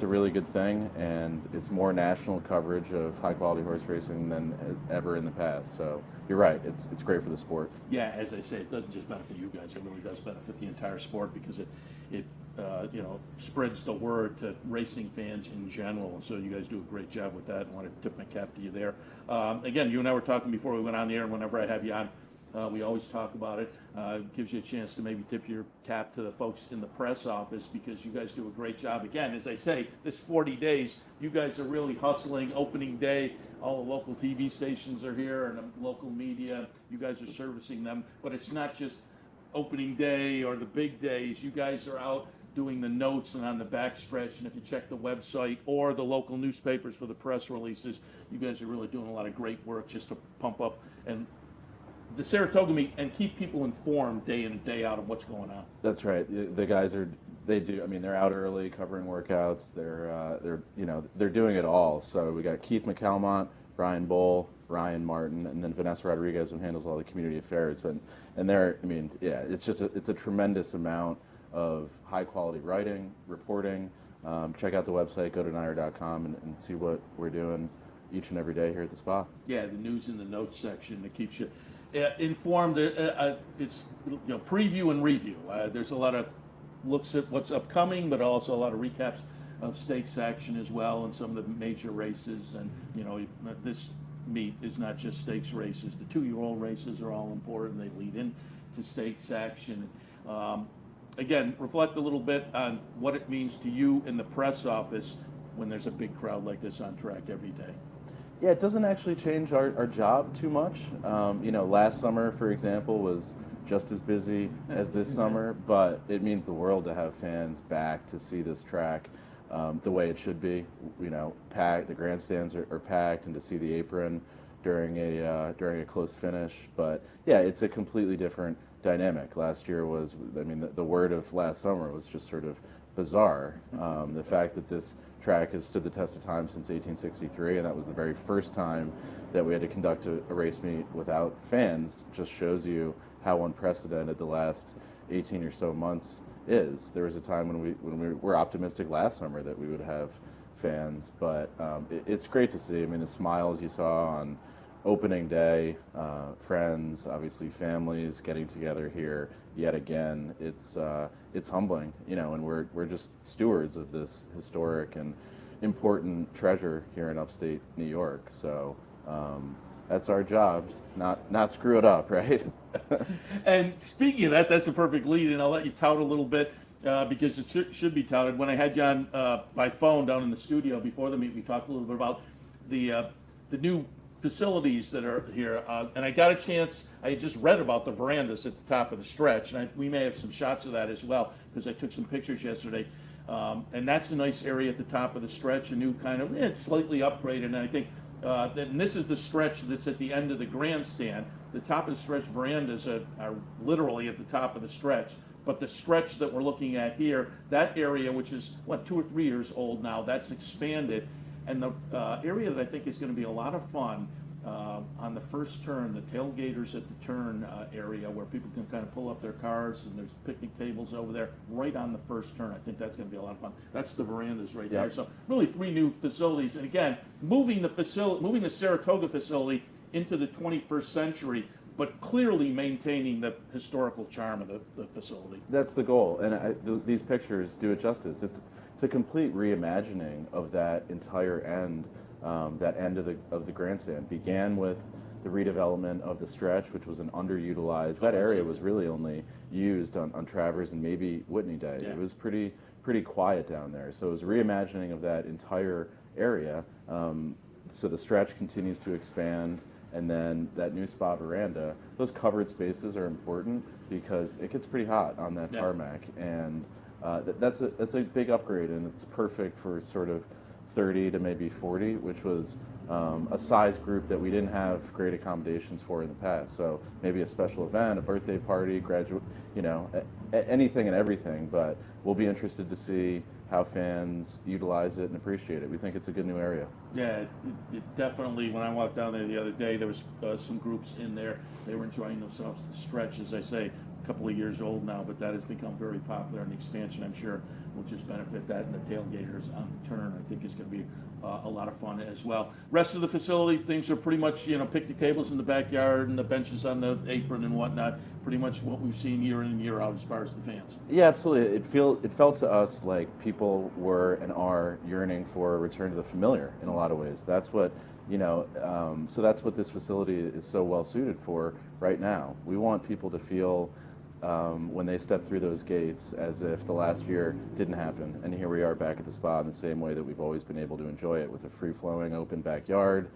a really good thing, and it's more national coverage of high quality horse racing than ever in the past. So you're right, it's great for the sport. Yeah, as I say, it doesn't just benefit you guys, it really does benefit the entire sport, because it you know, spreads the word to racing fans in general. So you guys do a great job with that. I want to tip my cap to you there. Again, you and I were talking before we went on the air, and whenever I have you on, we always talk about it. Gives you a chance to maybe tip your cap to the folks in the press office, because you guys do a great job. Again, as I say, this 40 days, you guys are really hustling. Opening day, all the local TV stations are here and the local media. You guys are servicing them. But it's not just opening day or the big days. You guys are out doing the notes and on the backstretch, and if you check the website or the local newspapers for the press releases, you guys are really doing a lot of great work just to pump up and the Saratoga meet and keep people informed day in and day out of what's going on. That's right. The guys they're out early covering workouts. They're doing it all. So we got Keith McCalmont, Brian Bowl, Ryan Martin, and then Vanessa Rodriguez, who handles all the community affairs. It's a tremendous amount of high quality writing, reporting. Check out the website, go to NYRA.com and see what we're doing each and every day here at the spa. Yeah, the news in the notes section that keeps you informed. It's preview and review. There's a lot of looks at what's upcoming, but also a lot of recaps of stakes action as well, and some of the major races. And this meet is not just stakes races. The 2-year-old races are all important. They lead into stakes action. Again, reflect a little bit on what it means to you in the press office when there's a big crowd like this on track every day. Yeah, it doesn't actually change our job too much. Last summer, for example, was just as busy as this summer, but it means the world to have fans back to see this track the way it should be. Packed. The grandstands are packed, and to see the apron during a close finish. But yeah, it's a completely different dynamic. Last year was, the word of last summer was just sort of bizarre. The fact that this track has stood the test of time since 1863, and that was the very first time that we had to conduct a race meet without fans, just shows you how unprecedented the last 18 or so months is. There was a time when we were optimistic last summer that we would have fans, but it's great to see. The smiles you saw on opening day, friends, obviously families getting together here yet again. It's humbling, and we're just stewards of this historic and important treasure here in upstate New York. So that's our job, not screw it up, right? And speaking of that, that's a perfect lead, and I'll let you tout a little bit because it should be touted. When I had you on by phone down in the studio before the meet, we talked a little bit about the new facilities that are here, and I got a chance. I just read about the verandas at the top of the stretch, and we may have some shots of that as well, because I took some pictures yesterday. And that's a nice area at the top of the stretch, a new kind of, it's slightly upgraded, and I think and this is the stretch that's at the end of the grandstand. The top of the stretch verandas are literally at the top of the stretch, but the stretch that we're looking at here, that area, which is 2 or 3 years old now, that's expanded. And the area that I think is going to be a lot of fun on the first turn, the tailgaters at the turn area, where people can kind of pull up their cars, and there's picnic tables over there right on the first turn. I think that's going to be a lot of fun. That's the verandas right there. So really 3 new facilities, and again, moving the Saratoga facility into the 21st century, but clearly maintaining the historical charm of the facility. That's the goal, and these pictures do it justice. It's a complete reimagining of that entire end, that end of the grandstand. Began with the redevelopment of the stretch, which was an underutilized. That area was really only used on Travers and maybe Whitney Day. Yeah. It was pretty quiet down there. So it was a reimagining of that entire area. So the stretch continues to expand, and then that new spa veranda. Those covered spaces are important because it gets pretty hot on that tarmac, and that's a big upgrade, and it's perfect for sort of 30 to maybe 40, which was a size group that we didn't have great accommodations for in the past. So maybe a special event, a birthday party, graduate, anything and everything. But we'll be interested to see how fans utilize it and appreciate it. We think it's a good new area. Yeah, it definitely, when I walked down there the other day, there was some groups in there. They were enjoying themselves. The stretch, as I say, a couple of years old now, but that has become very popular, and the expansion, I'm sure, will just benefit that, and the tailgaters on the turn, I think, is going to be a lot of fun as well. Rest of the facility, things are pretty much, picnic tables in the backyard and the benches on the apron and whatnot, pretty much what we've seen year in and year out as far as the fans. Yeah, absolutely. It felt to us like people were and are yearning for a return to the familiar in a lot of ways. That's what, so that's what this facility is so well suited for right now. We want people to feel when they step through those gates as if the last year didn't happen, and here we are back at the spa in the same way that we've always been able to enjoy it, with a free-flowing open backyard,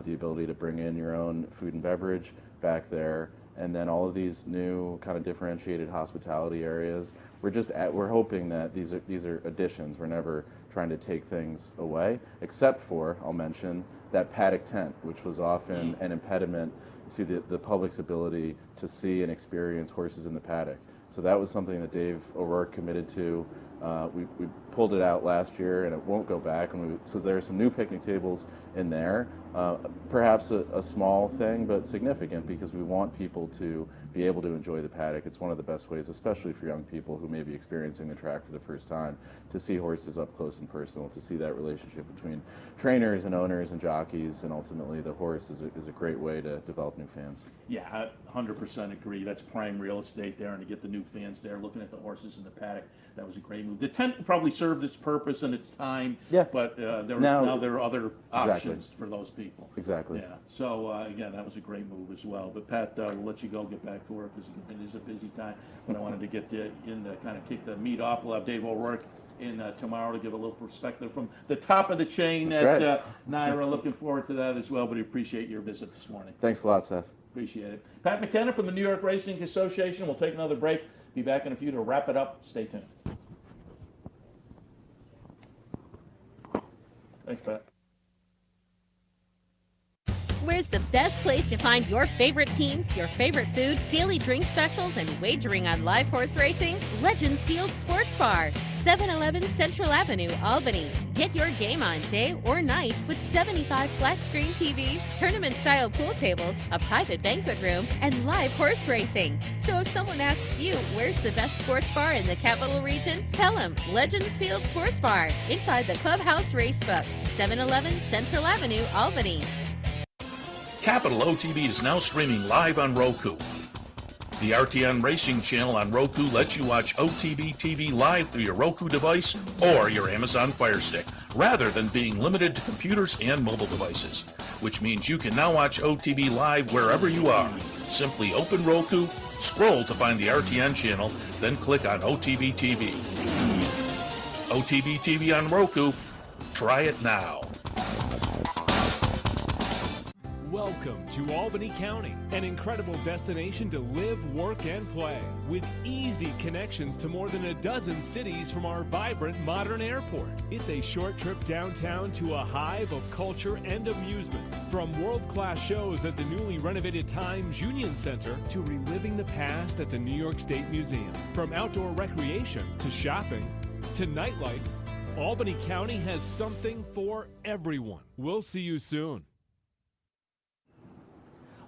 the ability to bring in your own food and beverage back there, and then all of these new kind of differentiated hospitality areas. We're hoping that these are additions. We're never trying to take things away, except for, I'll mention, that paddock tent, which was often an impediment to the public's ability to see and experience horses in the paddock. So that was something that Dave O'Rourke committed to. We pulled it out last year, and it won't go back. So there are some new picnic tables in there. Perhaps a small thing, but significant, because we want people to be able to enjoy the paddock. It's one of the best ways, especially for young people who may be experiencing the track for the first time, to see horses up close and personal, to see that relationship between trainers and owners and jockeys, and ultimately the horse is a great way to develop new fans. Yeah, I 100% agree. That's prime real estate there, and to get the new fans there looking at the horses in the paddock, that was a great move. The tent probably served its purpose and its time, but now there are other options for those people. Exactly. Yeah. So again, that was a great move as well. But Pat, we'll let you go get back to work because it is a busy time. But I wanted to get in to kind of kick the meat off. We'll have Dave O'Rourke in tomorrow to give a little perspective from the top of the chain at NYRA. Looking forward to that as well. But I appreciate your visit this morning. Thanks a lot, Seth. Appreciate it. Pat McKenna from the New York Racing Association. We'll take another break. Be back in a few to wrap it up. Stay tuned. Thanks, Pat. Where's the best place to find your favorite teams, your favorite food, daily drink specials, and wagering on live horse racing? Legends Field Sports Bar, 711 Central Avenue, Albany. Get your game on day or night with 75 flat-screen TVs, tournament-style pool tables, a private banquet room, and live horse racing. So if someone asks you, where's the best sports bar in the capital region? Tell them Legends Field Sports Bar, inside the Clubhouse Racebook, 711 Central Avenue, Albany. Capital OTB is now streaming live on Roku. The RTN Racing channel on Roku lets you watch OTB TV live through your Roku device or your Amazon Fire Stick, rather than being limited to computers and mobile devices, which means you can now watch OTB live wherever you are. Simply open Roku, scroll to find the RTN channel, then click on OTB TV. OTB TV on Roku. Try it now. Welcome to Albany County, an incredible destination to live, work, and play, with easy connections to more than a dozen cities from our vibrant modern airport. It's a short trip downtown to a hive of culture and amusement, from world-class shows at the newly renovated Times Union Center to reliving the past at the New York State Museum. From outdoor recreation to shopping to nightlife, Albany County has something for everyone. We'll see you soon.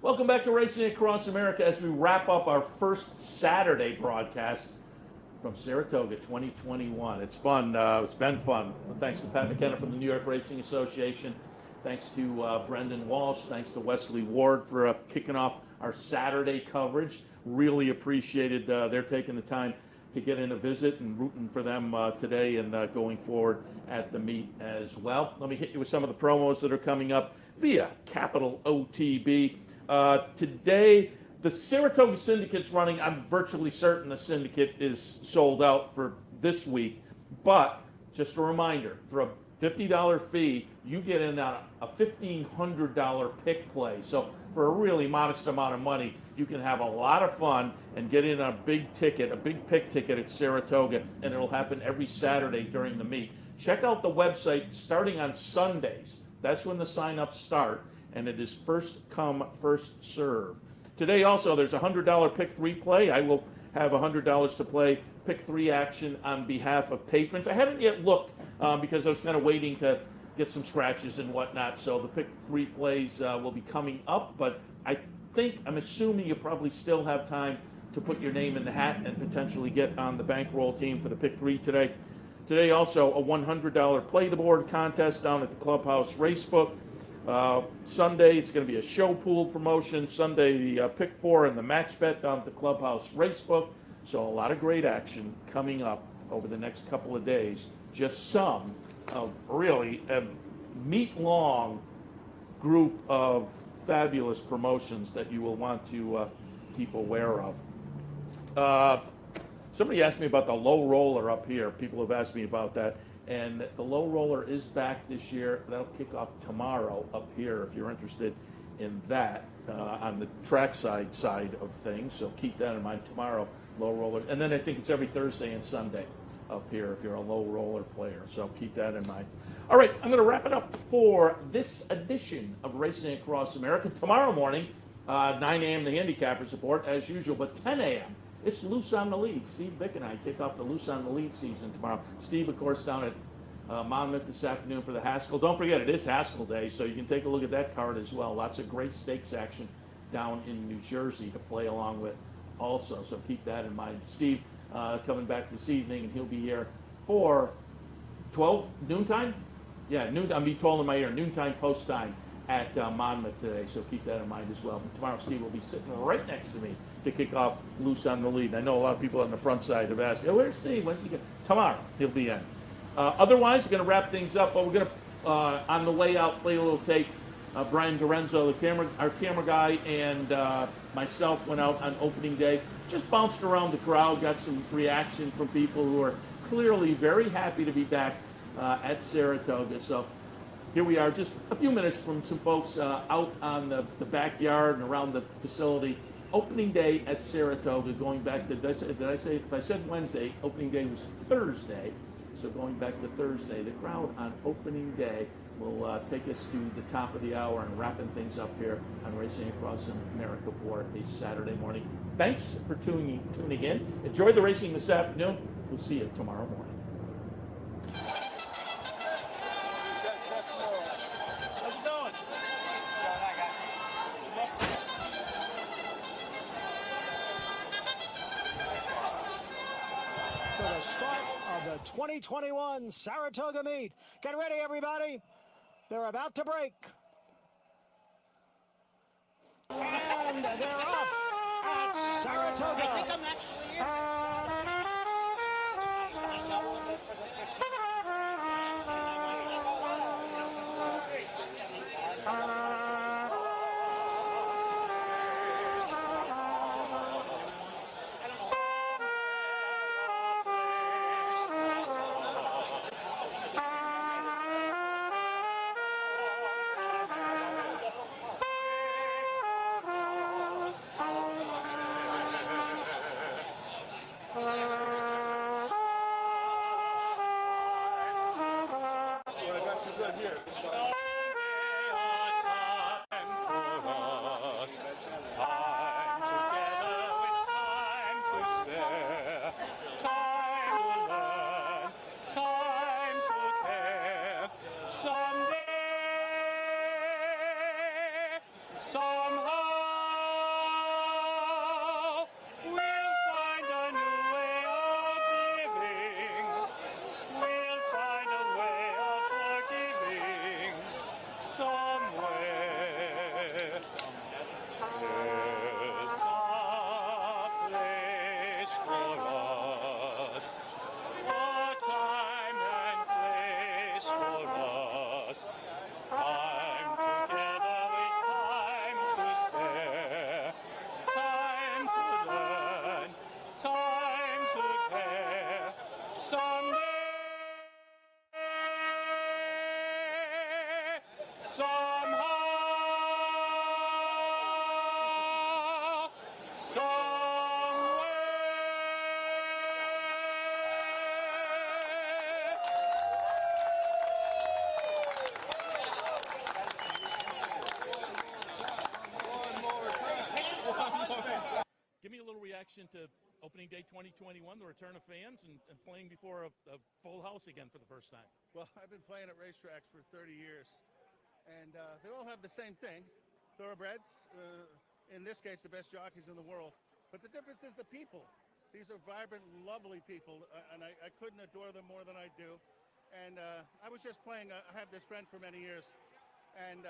Welcome back to Racing Across America as we wrap up our first Saturday broadcast from Saratoga 2021. It's fun. It's been fun. Thanks to Pat McKenna from the New York Racing Association. Thanks to Brendan Walsh. Thanks to Wes Ward for kicking off our Saturday coverage. Really appreciated their taking the time to get in a visit, and rooting for them today and going forward at the meet as well. Let me hit you with some of the promos that are coming up via Capital OTB. Today, the Saratoga Syndicate's running. I'm virtually certain the Syndicate is sold out for this week. But just a reminder, for a $50 fee, you get in a $1,500 pick play. So for a really modest amount of money, you can have a lot of fun and get in a big pick ticket at Saratoga, and it'll happen every Saturday during the meet. Check out the website starting on Sundays. That's when the sign-ups start, and it is first come, first serve. Today also, there's a $100 pick 3 play. I will have $100 to play pick 3 action on behalf of patrons. I haven't yet looked because I was kind of waiting to get some scratches and whatnot. So the pick 3 plays will be coming up, but I'm assuming you probably still have time to put your name in the hat and potentially get on the bankroll team for the pick 3 today. Today also a $100 play the board contest down at the Clubhouse Racebook. Sunday it's going to be a show pool promotion. Sunday the pick 4 and the match bet down at the Clubhouse Racebook. So a lot of great action coming up over the next couple of days. Just some of really a meet-long group of fabulous promotions that you will want to keep aware of. Somebody asked me about the low roller up here. People have asked me about that. And the low roller is back this year. That'll kick off tomorrow up here if you're interested in that on the trackside side of things. So keep that in mind tomorrow, low rollers. And then I think it's every Thursday and Sunday up here if you're a low roller player. So keep that in mind. All right, I'm going to wrap it up for this edition of Racing Across America. Tomorrow morning, 9 a.m. the Handicappers Report as usual, but 10 a.m. it's Loose on the Lead. Steve Bick and I kick off the Loose on the Lead season tomorrow. Steve, of course, down at Monmouth this afternoon for the Haskell. Don't forget, it is Haskell Day, so you can take a look at that card as well. Lots of great stakes action down in New Jersey to play along with also, so keep that in mind. Steve coming back this evening, and he'll be here for 12 noontime? Yeah, noon. I'm being told in my ear, noontime post time at Monmouth today, so keep that in mind as well. But tomorrow, Steve will be sitting right next to me to kick off Loose on the Lead. I know a lot of people on the front side have asked, where's Steve? When's he get? Tomorrow, he'll be in. Otherwise, we're going to wrap things up, but we're going to, on the way out, play a little tape. Brian Dorenzo, our camera guy, and myself went out on opening day, just bounced around the crowd, got some reaction from people who are clearly very happy to be back at Saratoga. So here we are, just a few minutes from some folks out on the backyard and around the facility. Opening day at Saratoga, going back to, if I said Wednesday, opening day was Thursday. So going back to Thursday, the crowd on opening day will take us to the top of the hour and wrapping things up here on Racing Across America for a Saturday morning. Thanks for tuning in. Enjoy the racing this afternoon. We'll see you tomorrow morning. For the start of the 2021 Saratoga meet. Get ready, everybody. They're about to break. And they're off at Saratoga. I think I'm actually here. to opening day 2021, the return of fans, and playing before a full house again for the first time? Well, I've been playing at racetracks for 30 years, and they all have the same thing, thoroughbreds, in this case, the best jockeys in the world. But the difference is the people. These are vibrant, lovely people, and I couldn't adore them more than I do. And I was just playing, I have this friend for many years, and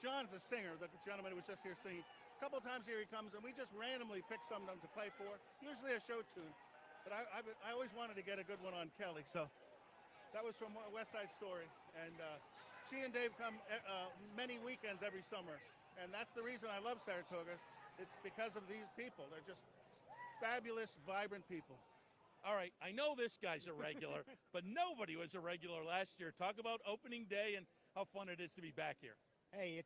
John's a singer, the gentleman who was just here singing. A couple of times here he comes, and we just randomly pick some of them to play for, usually a show tune. But I always wanted to get a good one on Kelly, so that was from West Side Story. And she and Dave come many weekends every summer, and that's the reason I love Saratoga. It's because of these people. They're just fabulous, vibrant people. All right, I know this guy's a regular, but nobody was a regular last year. Talk about opening day and how fun it is to be back here. Hey,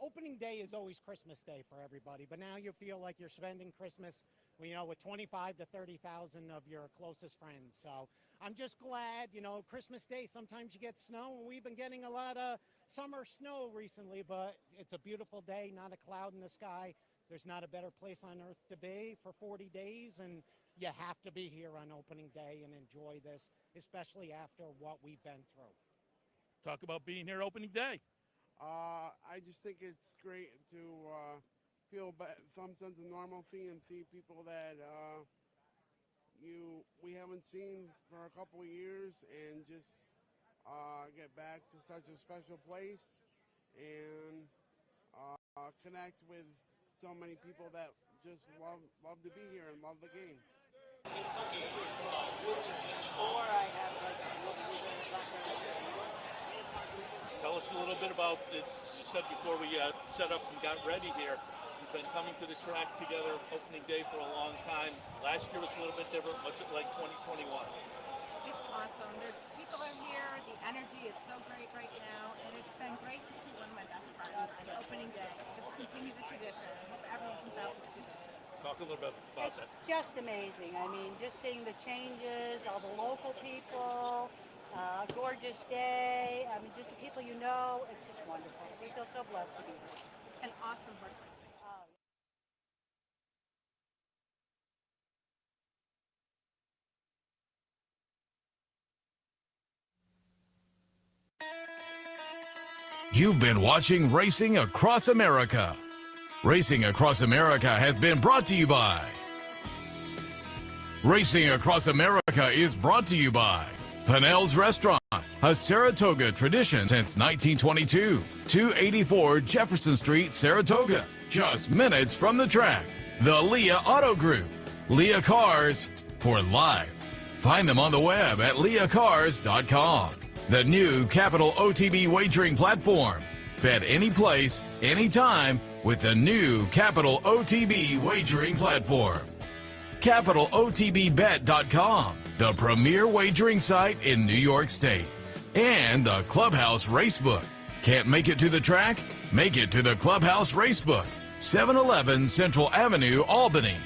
opening day is always Christmas Day for everybody, but now you feel like you're spending Christmas, with 25 to 30,000 of your closest friends. So I'm just glad, Christmas Day, sometimes you get snow, and we've been getting a lot of summer snow recently, but it's a beautiful day, not a cloud in the sky. There's not a better place on earth to be for 40 days, and you have to be here on opening day and enjoy this, especially after what we've been through. Talk about being here opening day. I just think it's great to feel some sense of normalcy and see people that we haven't seen for a couple of years, and just get back to such a special place and connect with so many people that just love to be here and love the game. Tell us a little bit about it. You said before we set up and got ready here, you've been coming to the track together opening day for a long time. Last year was a little bit different. What's it like 2021? It's awesome. There's people are here. The energy is so great right now, and it's been great to see one of my best friends on opening day. Just continue the tradition. I hope everyone comes out for the tradition. Talk a little bit about that. It's just amazing. I mean, just seeing the changes, all the local people, gorgeous day. I mean, just the people you know. It's just wonderful. We feel so blessed to be here. An awesome horse racing. You've been watching Racing Across America. Racing Across America has been brought to you by. Racing Across America is brought to you by Pinnell's Restaurant, a Saratoga tradition since 1922. 284 Jefferson Street, Saratoga, just minutes from the track. The Leah Auto Group, Leah Cars for life. Find them on the web at leahcars.com. The new Capital OTB wagering platform. Bet any place, anytime with the new Capital OTB wagering platform. CapitalOTBBet.com, the premier wagering site in New York State. And the Clubhouse Racebook. Can't make it to the track? Make it to the Clubhouse Racebook, 711 Central Avenue, Albany.